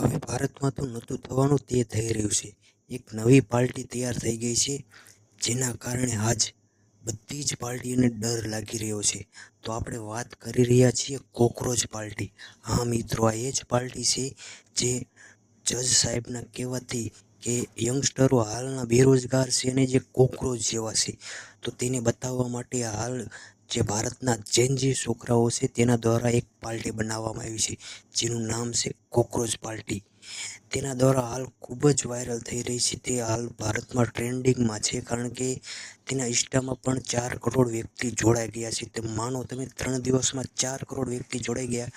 હવે ભારતમાં તો નહોતું થવાનું તે થઈ રહ્યું છે. એક નવી પાર્ટી તૈયાર થઈ ગઈ છે, જેના કારણે આજ બધી જ પાર્ટીઓને ડર લાગી રહ્યો છે. તો આપણે વાત કરી રહ્યા છીએ કોકરોચ પાર્ટી. હા મિત્રો, આ એ જ પાર્ટી છે જે જજ સાહેબના કહેવાથી કે યંગસ્ટરો હાલના બેરોજગાર છે અને જે કોકરોચ જેવા છે, તો તેને બતાવવા માટે હાલ જે ભારતના જેનજી છોકરાઓ છે તેના દ્વારા એક પાર્ટી બનાવવામાં આવી છે, જેનું નામ છે કોકરોચ પાર્ટી. તેના દ્વારા હાલ ખૂબ જ વાયરલ થઈ રહી છે. તે હાલ ભારતમાં ટ્રેન્ડિંગમાં છે, કારણ કે તેના ઇન્સ્ટામાં પણ 4 કરોડ વ્યક્તિ જોડાઈ ગયા છે. તે માનો તમે 3 દિવસમાં 4 કરોડ વ્યક્તિ જોડાઈ ગયા,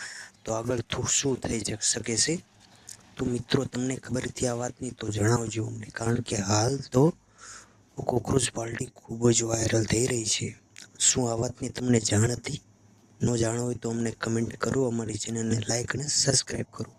તો આગળ શું થઈ શકે છે? તો મિત્રો, તમને ખબર હતી આ વાતની તો જણાવજો અમને, કારણ કે હાલ તો કોકરોચ પાર્ટી ખૂબ જ વાયરલ થઈ રહી છે. શું આ વાતની તમને જાણ હતી? ન જાણ હોય તો અમને કમેન્ટ કરો, અમારી ચેનલને લાઈક અને સબસ્ક્રાઈબ કરો.